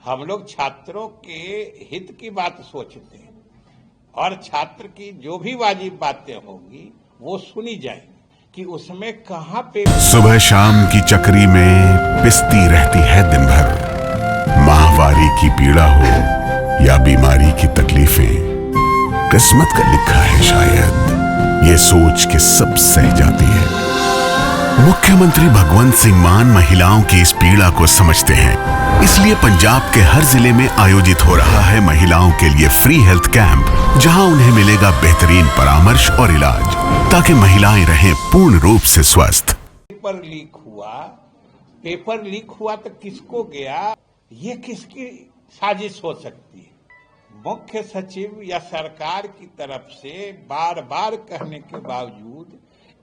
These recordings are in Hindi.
हम लोग छात्रों के हित की बात सोचते हैं और छात्र की जो भी वाजिब बातें होंगी वो सुनी जाएंगी कि उसमें कहां पे। सुबह शाम की चक्री में पिसती रहती है दिन भर, माहवारी की पीड़ा हो या बीमारी की तकलीफें, किस्मत का लिखा है शायद, ये सोच के सब सह जाती है। मुख्यमंत्री भगवंत सिंह मान महिलाओं की इस पीड़ा को समझते हैं, इसलिए पंजाब के हर जिले में आयोजित हो रहा है महिलाओं के लिए फ्री हेल्थ कैंप, जहां उन्हें मिलेगा बेहतरीन परामर्श और इलाज, ताकि महिलाएं रहें पूर्ण रूप से स्वस्थ। पेपर लीक हुआ तो किसको गया, ये किसकी साजिश हो सकती है? मुख्य सचिव या सरकार की तरफ से बार बार कहने के बावजूद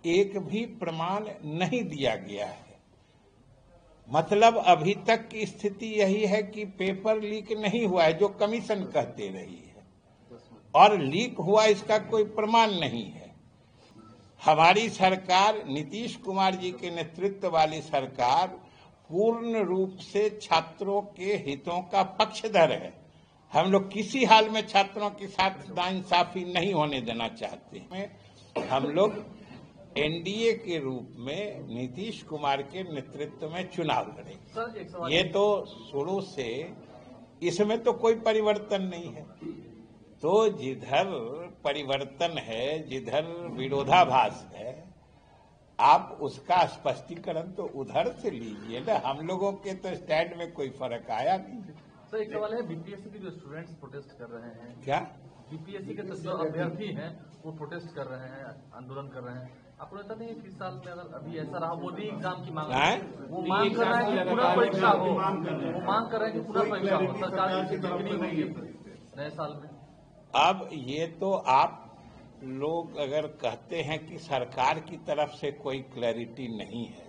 एक भी प्रमाण नहीं दिया गया है। मतलब अभी तक की स्थिति यही है कि पेपर लीक नहीं हुआ है, जो कमीशन कहते रही है, और लीक हुआ इसका कोई प्रमाण नहीं है। हमारी सरकार, नीतीश कुमार जी के नेतृत्व वाली सरकार, पूर्ण रूप से छात्रों के हितों का पक्षधर है। हम लोग किसी हाल में छात्रों के साथ नाइंसाफी नहीं होने देना चाहते। हम लोग एनडीए के रूप में नीतीश कुमार के नेतृत्व में चुनाव लड़ेंगे। ये तो शुरू से, इसमें तो कोई परिवर्तन नहीं है। तो जिधर परिवर्तन है, जिधर विरोधाभास है, आप उसका स्पष्टीकरण तो उधर से लीजिए ना। हम लोगों के तो स्टैंड में कोई फर्क आया नहीं। सर, एक सवाल है, बीपीएससी के जो स्टूडेंट्स प्रोटेस्ट कर रहे हैं, क्या बीपीएससी के जो अभ्यर्थी हैं वो प्रोटेस्ट कर रहे हैं, आंदोलन कर रहे हैं, आपको लगता नहीं कि इस साल में अगर अभी ऐसा रहा, वो री एग्जाम की मांग है, वो मांग कर रहे हैं कि पुनः परीक्षा हो, वो मांग कर रहे हैं कि पुनः परीक्षा हो, सरकार की बिक्री होगी नए साल में? अब ये तो आप लोग अगर कहते हैं कि सरकार की तरफ से कोई क्लैरिटी नहीं है,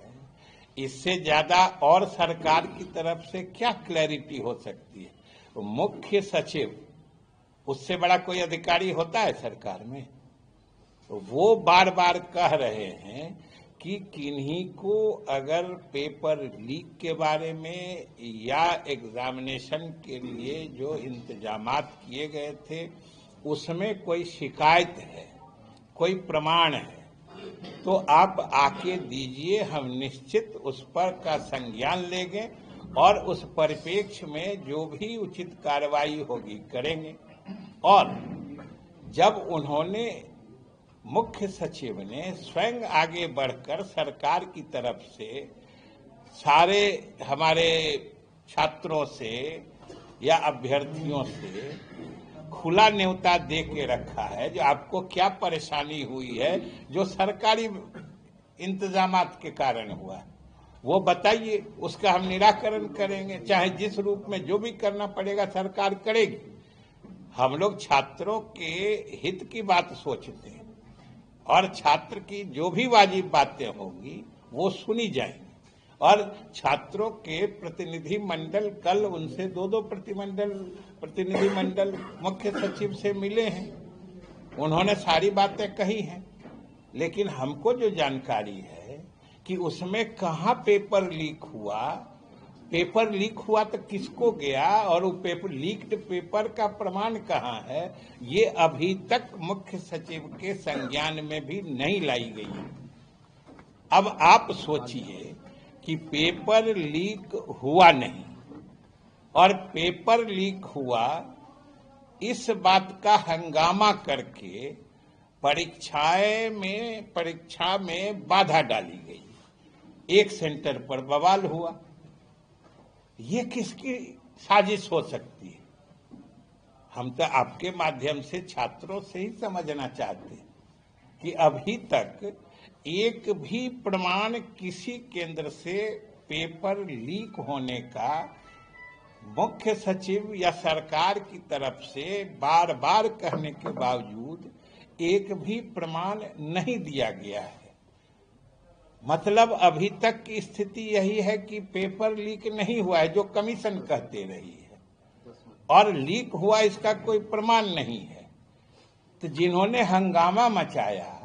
इससे ज्यादा और सरकार की तरफ से क्या क्लैरिटी हो सकती है? तो मुख्य सचिव, उससे बड़ा कोई अधिकारी होता है सरकार में? तो वो बार बार कह रहे हैं कि किन्हीं को अगर पेपर लीक के बारे में या एग्जामिनेशन के लिए जो इंतजामात किए गए थे उसमें कोई शिकायत है, कोई प्रमाण है, तो आप आके दीजिए, हम निश्चित उस पर का संज्ञान लेंगे और उस परिप्रेक्ष्य में जो भी उचित कार्रवाई होगी करेंगे। और जब उन्होंने, मुख्य सचिव ने स्वयं आगे बढ़कर सरकार की तरफ से सारे हमारे छात्रों से या अभ्यर्थियों से खुला न्योता दे के रखा है, जो आपको क्या परेशानी हुई है जो सरकारी इंतजामात के कारण हुआ, वो बताइए, उसका हम निराकरण करेंगे, चाहे जिस रूप में जो भी करना पड़ेगा सरकार करेगी। हम लोग छात्रों के हित की बात सोचते हैं और छात्र की जो भी वाजिब बातें होंगी वो सुनी जाएंगी। और छात्रों के प्रतिनिधि मंडल, कल उनसे दो प्रतिनिधि मंडल मुख्य सचिव से मिले हैं, उन्होंने सारी बातें कही हैं, लेकिन हमको जो जानकारी है कि उसमें कहां पेपर लीक हुआ तो किसको गया और वो लीक्ड पेपर का प्रमाण कहां है, ये अभी तक मुख्य सचिव के संज्ञान में भी नहीं लाई गई है। अब आप सोचिए कि पेपर लीक हुआ नहीं और पेपर लीक हुआ, इस बात का हंगामा करके परीक्षा में बाधा डाली गई, एक सेंटर पर बवाल हुआ, ये किसकी साजिश हो सकती है? हम तो आपके माध्यम से छात्रों से ही समझना चाहते हैं कि अभी तक एक भी प्रमाण किसी केंद्र से पेपर लीक होने का मुख्य सचिव या सरकार की तरफ से बार बार कहने के बावजूद एक भी प्रमाण नहीं दिया गया है। मतलब अभी तक की स्थिति यही है कि पेपर लीक नहीं हुआ है, जो कमीशन कहते रही है, और लीक हुआ इसका कोई प्रमाण नहीं है। तो जिन्होंने हंगामा मचाया,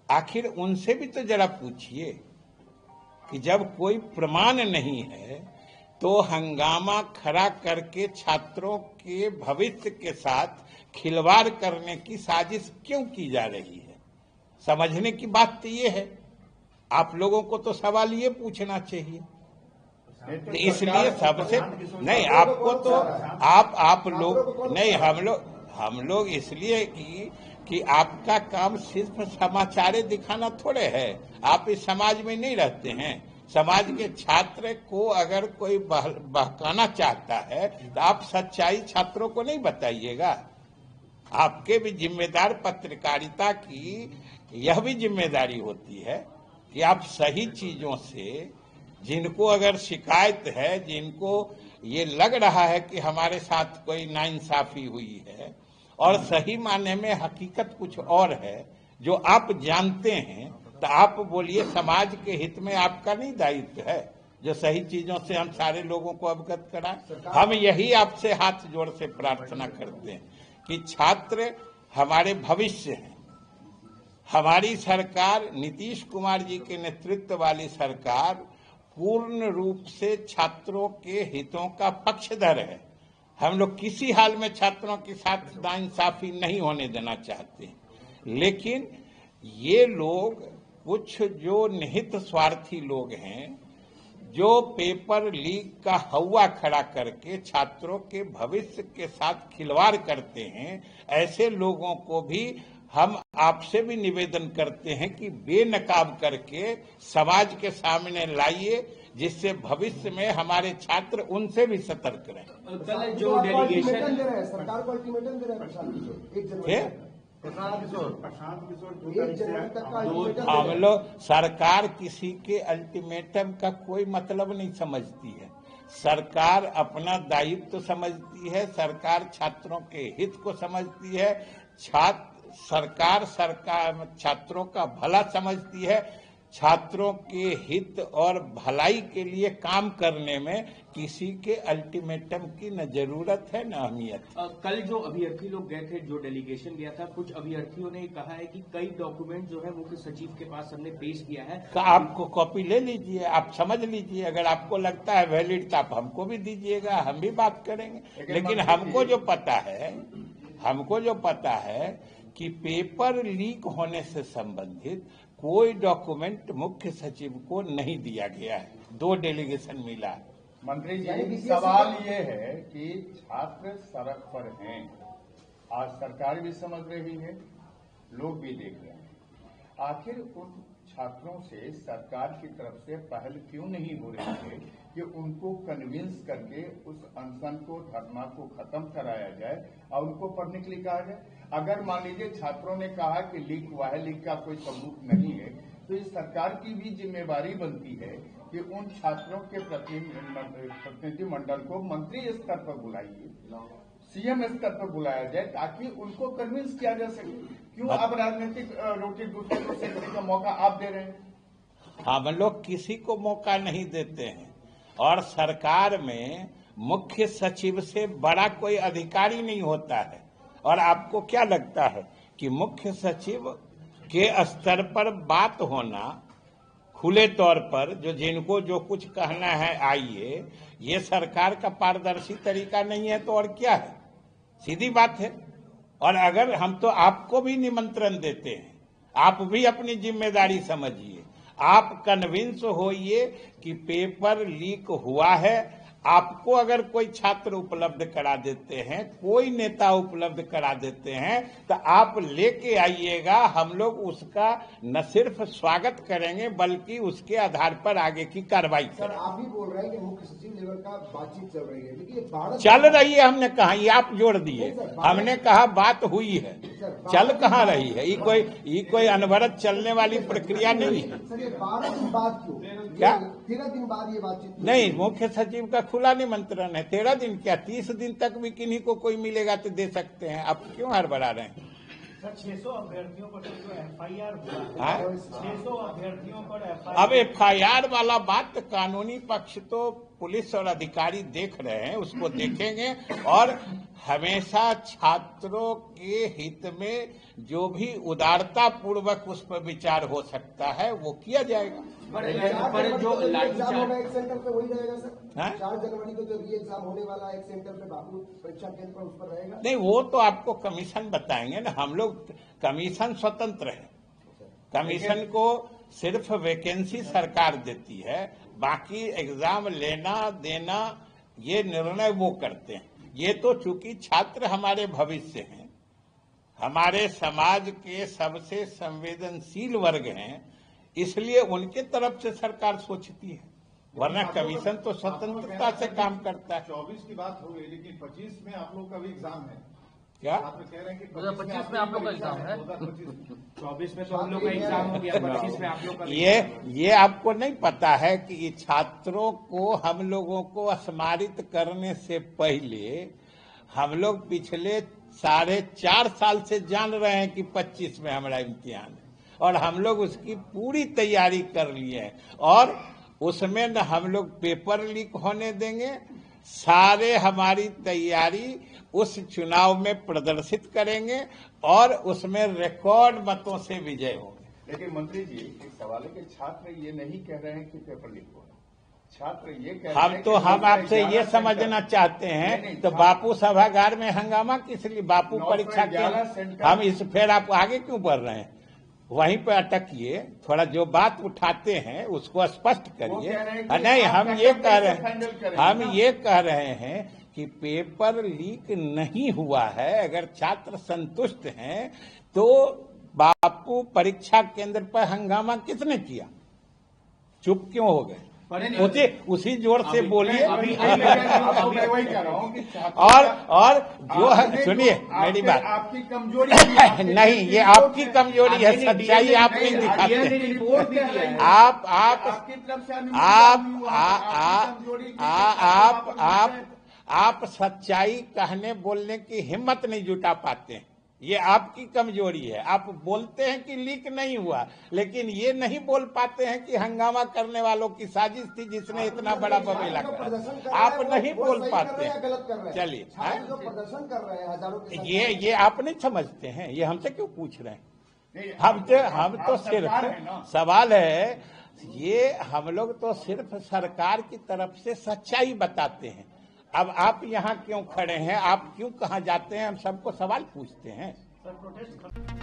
आखिर उनसे भी तो जरा पूछिए कि जब कोई प्रमाण नहीं है, तो हंगामा खड़ा करके छात्रों के भविष्य के साथ खिलवाड़ करने की साजिश क्यों की जा रही है? समझने की बात तो ये है। आप लोगों को तो सवाल ये पूछना चाहिए। तो इसलिए सबसे नहीं, आपको तो आप लोग नहीं, हम लोग इसलिए कि आपका काम सिर्फ समाचार दिखाना थोड़े है। आप इस समाज में नहीं रहते हैं। समाज के छात्र को अगर कोई बहकाना चाहता है तो आप सच्चाई छात्रों को नहीं बताइएगा। आपके भी जिम्मेदार पत्रकारिता की यह भी जिम्मेदारी होती है कि आप सही चीजों से, जिनको अगर शिकायत है, जिनको ये लग रहा है कि हमारे साथ कोई नाइंसाफी हुई है और सही माने में हकीकत कुछ और है जो आप जानते हैं, तो आप बोलिए। समाज के हित में आपका नहीं दायित्व है जो सही चीजों से हम सारे लोगों को अवगत कराएं? हम यही आपसे हाथ जोड़ से प्रार्थना करते हैं कि छात्र हमारे भविष्य हैं। हमारी सरकार, नीतीश कुमार जी के नेतृत्व वाली सरकार, पूर्ण रूप से छात्रों के हितों का पक्षधर है। हम लोग किसी हाल में छात्रों के साथ नाइंसाफी नहीं होने देना चाहते। लेकिन ये लोग, कुछ जो निहित स्वार्थी लोग हैं, जो पेपर लीक का हवा खड़ा करके छात्रों के भविष्य के साथ खिलवाड़ करते हैं, ऐसे लोगों को भी हम आपसे भी निवेदन करते हैं कि बेनकाब करके समाज के सामने लाइए, जिससे भविष्य में हमारे छात्र उनसे भी सतर्क रहें। कल जो डेलीगेशन सरकार को अल्टीमेटम दे रहा है हम लोग, सरकार किसी के अल्टीमेटम का कोई मतलब नहीं समझती है। सरकार अपना दायित्व समझती है, सरकार छात्रों के हित को समझती है, सरकार छात्रों का भला समझती है। छात्रों के हित और भलाई के लिए काम करने में किसी के अल्टीमेटम की न जरूरत है न अहमियत। कल जो अभ्यर्थी लोग गए थे, जो डेलीगेशन गया था, कुछ अभ्यर्थियों ने कहा है कि कई डॉक्यूमेंट जो है मुख्य सचिव के पास हमने पेश किया है। तो आपको कॉपी ले लीजिए, आप समझ लीजिए। अगर आपको लगता है वैलिड तो आप हमको भी दीजिएगा, हम भी बात करेंगे। लेकिन हमको जो पता है कि पेपर लीक होने से संबंधित कोई डॉक्यूमेंट मुख्य सचिव को नहीं दिया गया है। 2 डेलीगेशन मिला। मंत्री जी, सवाल ये है कि छात्र सड़क पर हैं, आज सरकार भी समझ रही है, लोग भी देख रहे हैं। आखिर उन छात्रों से सरकार की तरफ से पहल क्यों नहीं हो रही है कि उनको कन्विंस करके उस अनशन को, धरना को खत्म कराया जाए और उनको पढ़ने के लिए कहा जाए? अगर मान लीजिए छात्रों ने कहा कि लीक हुआ है, लीक का कोई सबूत नहीं है, तो इस सरकार की भी जिम्मेवारी बनती है कि उन छात्रों के प्रतिनिधि मंडल को मंत्री स्तर पर बुलाइए, सीएम स्तर पर बुलाया जाए, ताकि उनको कन्विंस किया जा सके। क्यों अब राजनीतिक रोटी दूसरे को सेकने का मौका आप दे रहे हैं? हम लोग किसी को मौका नहीं देते हैं, और सरकार में मुख्य सचिव से बड़ा कोई अधिकारी नहीं होता है। और आपको क्या लगता है कि मुख्य सचिव के स्तर पर बात होना, खुले तौर पर जिनको जो कुछ कहना है आइए, ये सरकार का पारदर्शी तरीका नहीं है तो और क्या है? सीधी बात है। और अगर हम तो आपको भी निमंत्रण देते हैं, आप भी अपनी जिम्मेदारी समझिए, आप कन्विंस होइए कि पेपर लीक हुआ है। आपको अगर कोई छात्र उपलब्ध करा देते हैं, कोई नेता उपलब्ध करा देते हैं, तो आप लेके आइएगा। हम लोग उसका न सिर्फ स्वागत करेंगे बल्कि उसके आधार पर आगे की कार्रवाई करेंगे। आप भी बोल रहे हैं कि मुख्य सचिव लेवल का बातचीत चल रही है, लेकिन चल रही है हमने कहा, ये आप जोड़ दिए। हमने कहा बात हुई है, चल कहाँ रही है? ये कोई अनवरत चलने वाली प्रक्रिया नहीं है। सर, ये 12 दिन बाद क्यों? क्या 13 दिन बाद ये बातचीत नहीं? मुख्य सचिव का खुला निमंत्रण है। 13 दिन क्या, 30 दिन तक भी किन्हीं को कोई मिलेगा तो दे सकते हैं। आप क्यों हड़बड़ा रहे हैं? सर, 600 अभ्यर्थियों पर जो एफआईआर हुआ है, 600 अभ्यर्थियों पर अब एफआईआर वाला बात, कानूनी पक्ष तो पुलिस और अधिकारी देख रहे हैं उसको देखेंगे और हमेशा छात्रों के हित में जो भी उदारता पूर्वक उस पर विचार हो सकता है वो किया जाएगा। पर जो एग्जाम होगा एक सेंटर पे वही रहेगा सर। हाँ? 4 जनवरी को जो री एग्जाम होने वाला है एक सेंटर पे बापू परीक्षा केंद्र पर उस पर रहेगा। नहीं, वो तो आपको कमीशन बताएंगे ना। हम लोग कमीशन स्वतंत्र है, कमीशन को सिर्फ वैकेंसी सरकार देती है, बाकी एग्जाम लेना देना ये निर्णय वो करते हैं। ये तो चूंकि छात्र हमारे भविष्य हैं, हमारे समाज के सबसे संवेदनशील वर्ग हैं, इसलिए उनके तरफ से सरकार सोचती है, वरना कमीशन तो स्वतंत्रता से काम करता है। 24 की बात हो गई, लेकिन 25 में आप लोग का भी एग्जाम है। क्या छात्र कह रहे हैं कि 2025 में आप लोग का एग्जाम है। 24 में तो हम लोग का एग्जाम हो गया, 25 में आप लोग का ये आपको नहीं पता है कि ये छात्रों को हम लोगों को स्मारित करने से पहले हम लोग पिछले 4.5 साल से जान रहे हैं कि 25 में हमारा इम्तिहान है और हम लोग उसकी पूरी तैयारी कर लिए हैं और उसमें न हम लोग पेपर लीक होने देंगे। सारे हमारी तैयारी उस चुनाव में प्रदर्शित करेंगे और उसमें रिकॉर्ड मतों से विजय होंगे। लेकिन मंत्री जी एक सवाल है कि छात्र ये नहीं कह रहे हैं कि पेपर लीक हो रहा, छात्र ये कह रहे हैं कि हम आपसे ये समझना चाहते हैं तो बापू सभागार में हंगामा किस लिए? बापू परीक्षा के हम इस फिर आप आगे क्यों बढ़ रहे हैं? वहीं पे अटकिए, थोड़ा जो बात उठाते हैं उसको स्पष्ट करिए। नहीं, हम ये कह रहे हैं कि पेपर लीक नहीं हुआ है। अगर छात्र संतुष्ट हैं तो बापू परीक्षा केंद्र पर हंगामा किसने किया? चुप क्यों हो गए? उसी जोर से बोलिए। और जो सुनिए मेरी बात, आपकी कमजोरी नहीं, ये आपकी कमजोरी है, सच्चाई आप नहीं दिखाते। आप सच्चाई कहने बोलने की हिम्मत नहीं जुटा पाते हैं, ये आपकी कमजोरी है। आप बोलते हैं कि लीक नहीं हुआ, लेकिन ये नहीं बोल पाते हैं कि हंगामा करने वालों की साजिश थी जिसने इतना बड़ा बमेला करा। आप नहीं बोल पाते हैं। चलिए, प्रदर्शन कर रहे हैं हजारों, ये आप नहीं समझते हैं, ये हमसे क्यों पूछ रहे हैं? हम तो सिर्फ सवाल है, ये हम लोग तो सिर्फ सरकार की तरफ से सच्चाई बताते हैं। अब आप यहाँ क्यों खड़े हैं, आप क्यों कहाँ जाते हैं, हम सबको सवाल पूछते हैं।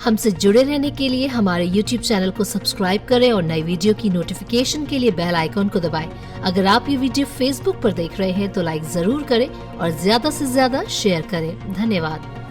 हमसे जुड़े रहने के लिए हमारे YouTube चैनल को सब्सक्राइब करें और नई वीडियो की नोटिफिकेशन के लिए बेल आइकॉन को दबाएं। अगर आप ये वीडियो Facebook पर देख रहे हैं तो लाइक जरूर करें और ज्यादा से ज्यादा शेयर करें। धन्यवाद।